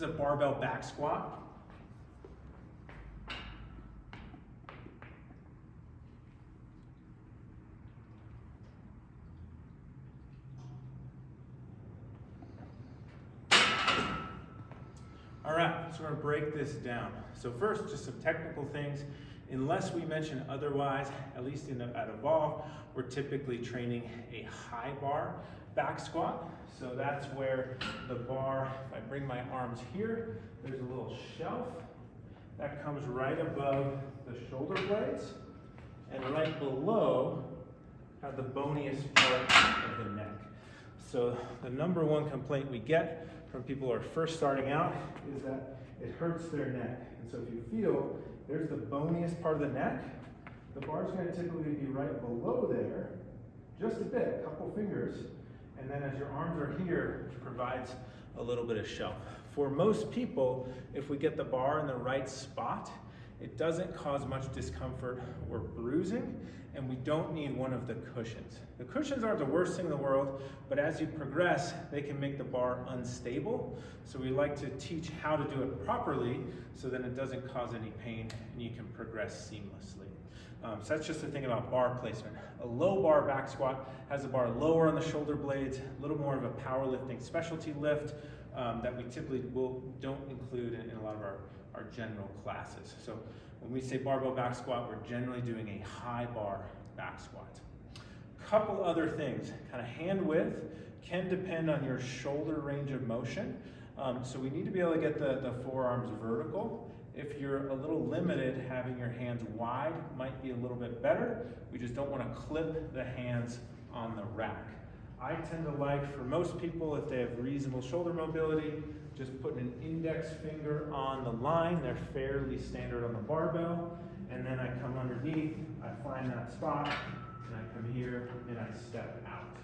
is a barbell back squat. All right, so we're gonna break this down. So first, just some technical things. Unless we mention otherwise, at least at Evolve, we're typically training a high bar back squat. So that's where the bar, if I bring my arms here, there's a little shelf that comes right above the shoulder blades, and right below have the boniest part of the neck. So the number one complaint we get from people who are first starting out is that it hurts their neck. And so if you feel, there's the boniest part of the neck, the bar's gonna typically be right below there, just a bit, a couple fingers, and then as your arms are here, it provides a little bit of shelf. For most people, if we get the bar in the right spot, it doesn't cause much discomfort or bruising, and we don't need one of the cushions. The cushions aren't the worst thing in the world, but as you progress, they can make the bar unstable. So we like to teach how to do it properly so then it doesn't cause any pain and you can progress seamlessly. So that's just the thing about bar placement. A low bar back squat has the bar lower on the shoulder blades, a little more of a powerlifting specialty lift that we typically don't include in a lot of our general classes. So when we say barbell back squat, we're generally doing a high bar back squat. Couple other things, kind of hand width can depend on your shoulder range of motion. So we need to be able to get the forearms vertical. If you're a little limited, having your hands wide might be a little bit better. We just don't want to clip the hands on the rack. I tend to like, for most people, if they have reasonable shoulder mobility, just putting an index finger on the line. They're fairly standard on the barbell. And then I come underneath, I find that spot, and I come here and I step out.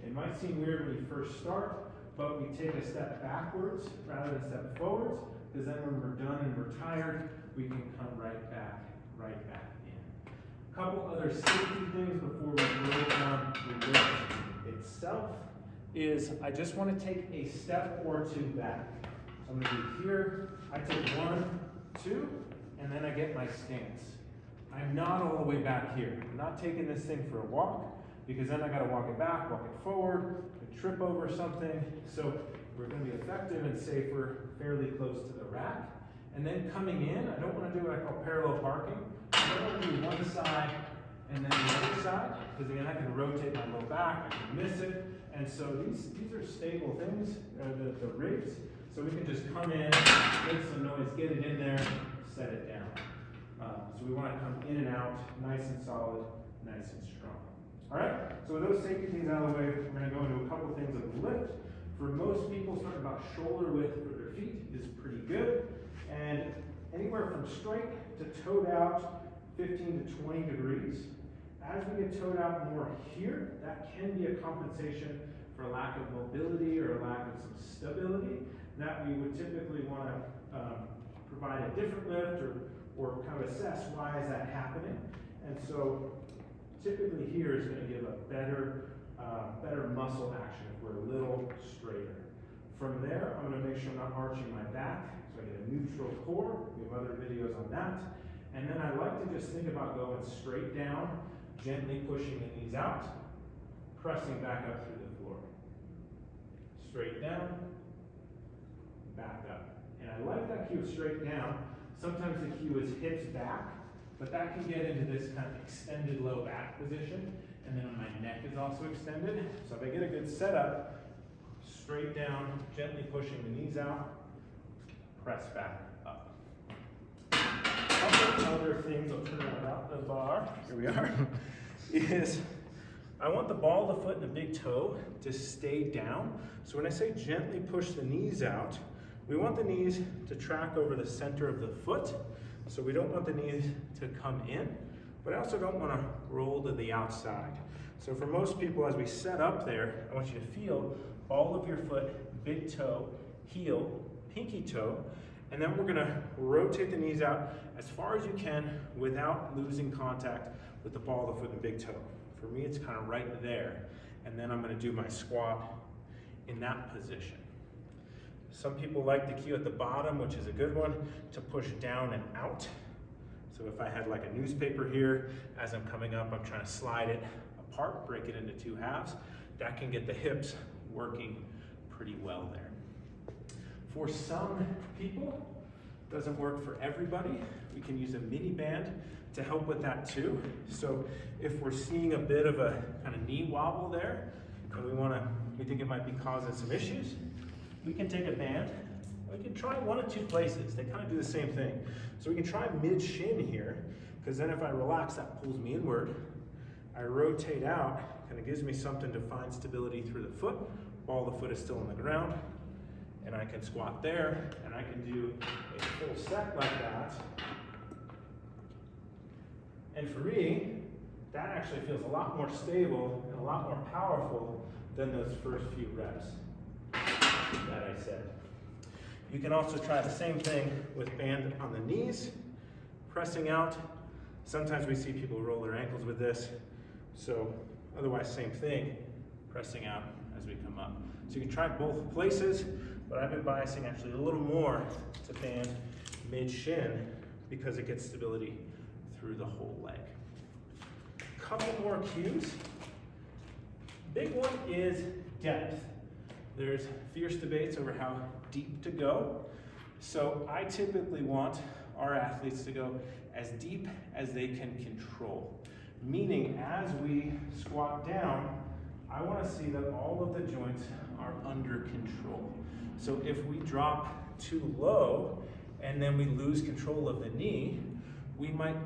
It might seem weird when you first start, but we take a step backwards rather than step forwards, because then when we're done and we're tired, we can come right back in. A couple other safety things before we roll on the lift itself is I just want to take a step or two back. So I'm going to be here, I take 1, 2, and then I get my stance. I'm not all the way back here. I'm not taking this thing for a walk, because then I got to walk it back, walk it forward, trip over something. So we're going to be effective and safer fairly close to the rack. And then coming in, I don't want to do what I call parallel parking. I don't want to do one side and then the other side, because again, I can rotate my low back, I can miss it. And so these are stable things, the rigs. So we can just come in, make some noise, get it in there, set it down. So we want to come in and out, nice and solid, nice and strong. All right, so with those safety things out of the way, we're going to go into a couple things of the lift. For most people, starting about shoulder width for their feet is pretty good. And anywhere from straight to toed out, 15 to 20 degrees. As we get toed out more here, that can be a compensation for lack of mobility or lack of some stability that we would typically want to provide a different lift or kind of assess why is that happening. And so typically here is going to give a better muscle action if we're a little straighter. From there, I'm going to make sure I'm not arching my back, so I get a neutral core. We have other videos on that. And then I like to just think about going straight down, gently pushing the knees out, pressing back up through the floor. Straight down, back up. And I like that cue of straight down. Sometimes the cue is hips back, but that can get into this kind of extended low back position. And then my neck is also extended. So if I get a good setup, straight down, gently pushing the knees out, press back up. Couple other things, I'll turn it out the bar, here we are, is I want the ball of the foot and the big toe to stay down. So when I say gently push the knees out, we want the knees to track over the center of the foot. So we don't want the knees to come in, but I also don't want to roll to the outside. So for most people, as we set up there, I want you to feel ball of your foot, big toe, heel, pinky toe, and then we're gonna rotate the knees out as far as you can without losing contact with the ball of the foot and big toe. For me, it's kind of right there. And then I'm gonna do my squat in that position. Some people like the cue at the bottom, which is a good one, to push down and out. So if I had like a newspaper here, as I'm coming up, I'm trying to slide it apart, break it into 2 halves. That can get the hips working pretty well there. For some people, doesn't work for everybody. We can use a mini band to help with that too. So if we're seeing a bit of a kind of knee wobble there, and we think it might be causing some issues, we can take a band. We can try 1 of 2 places. They kind of do the same thing. So we can try mid-shin here, because then if I relax, that pulls me inward. I rotate out, kind of gives me something to find stability through the foot. Ball of the foot is still on the ground. And I can squat there, and I can do a full set like that. And for me, that actually feels a lot more stable and a lot more powerful than those first few reps that I said. You can also try the same thing with band on the knees, pressing out. Sometimes we see people roll their ankles with this. So otherwise, same thing, pressing out as we come up. So you can try both places, but I've been biasing actually a little more to band mid-shin because it gets stability through the whole leg. Couple more cues. Big one is depth. There's fierce debates over how deep to go. So I typically want our athletes to go as deep as they can control. Meaning, as we squat down, I want to see that all of the joints are under control. So if we drop too low and then we lose control of the knee, we might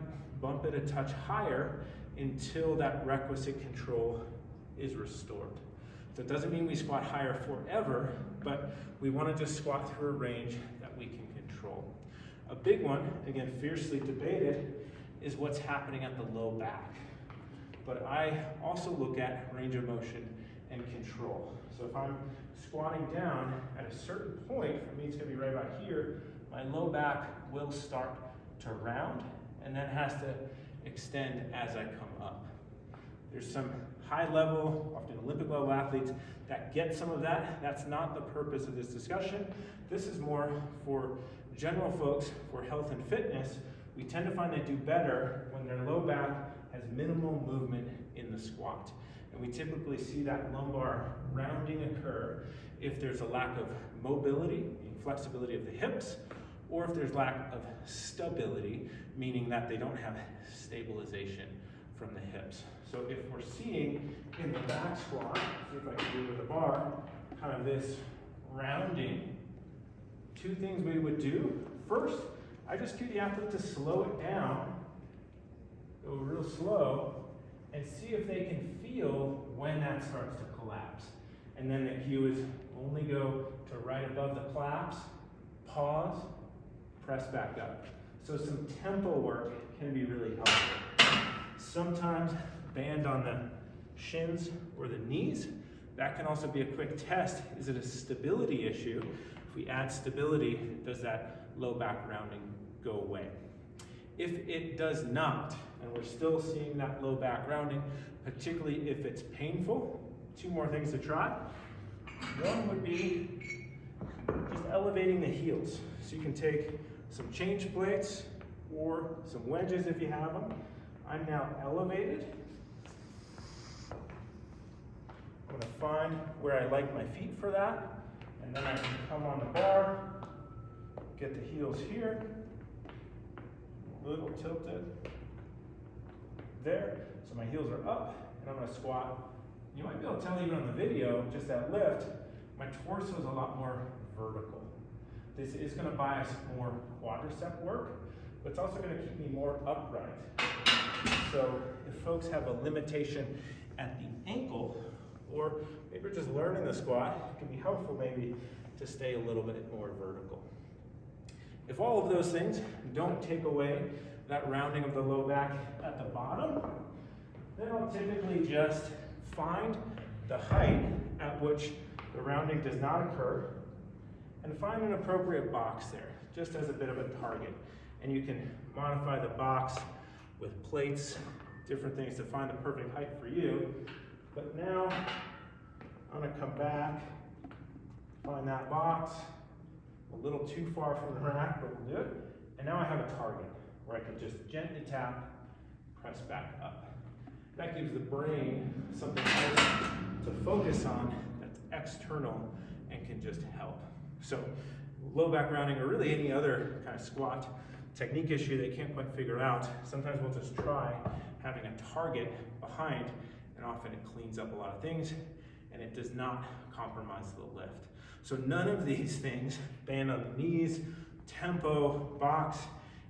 bump it a touch higher until that requisite control is restored. So it doesn't mean we squat higher forever, but we want to just squat through a range that we can control. A big one, again, fiercely debated, is what's happening at the low back. But I also look at range of motion and control. So if I'm squatting down at a certain point, for me it's going to be right about here, my low back will start to round and then has to extend as I come up. There's some high level, often Olympic level athletes that get some of that. That's not the purpose of this discussion. This is more for general folks for health and fitness. We tend to find they do better when their low back has minimal movement in the squat. And we typically see that lumbar rounding occur if there's a lack of mobility, flexibility of the hips, or if there's lack of stability, meaning that they don't have stabilization from the hips. So if we're seeing in the back squat, see if I can do with the bar, kind of this rounding, 2 things we would do. First, I just cue the athlete to slow it down, go real slow, and see if they can feel when that starts to collapse. And then the cue is only go to right above the collapse, pause, press back up. So some tempo work can be really helpful. Sometimes band on the shins or the knees. That can also be a quick test. Is it a stability issue? If we add stability, does that low back rounding go away? If it does not, and we're still seeing that low back rounding, particularly if it's painful, 2 more things to try. One would be just elevating the heels. So you can take some change plates or some wedges if you have them. I'm now elevated. I'm going to find where I like my feet for that, and then I can come on the bar, get the heels here, a little tilted there, so my heels are up, and I'm going to squat. You might be able to tell even on the video, just that lift, my torso is a lot more vertical. This is going to buy us more quadricep work, but it's also going to keep me more upright. So if folks have a limitation at the ankle, or maybe you're just learning the squat, it can be helpful maybe to stay a little bit more vertical. If all of those things don't take away that rounding of the low back at the bottom, then I'll typically just find the height at which the rounding does not occur and find an appropriate box there, just as a bit of a target. And you can modify the box with plates, different things to find the perfect height for you. But now I'm going to come back, find that box, a little too far from the rack, but we'll do it. And now I have a target where I can just gently tap, press back up. That gives the brain something else to focus on that's external and can just help. So low back rounding, or really any other kind of squat technique issue they can't quite figure out, sometimes we'll just try having a target behind, and often it cleans up a lot of things and it does not compromise the lift. So none of these things, band on the knees, tempo, box,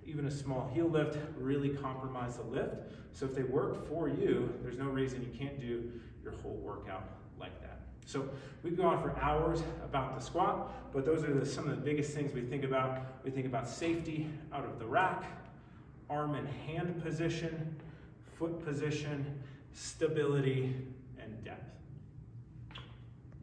even a small heel lift, really compromise the lift. So if they work for you, there's no reason you can't do your whole workout like that. So we could go on for hours about the squat, but those are some of the biggest things we think about. We think about safety out of the rack, arm and hand position, foot position, stability, and depth.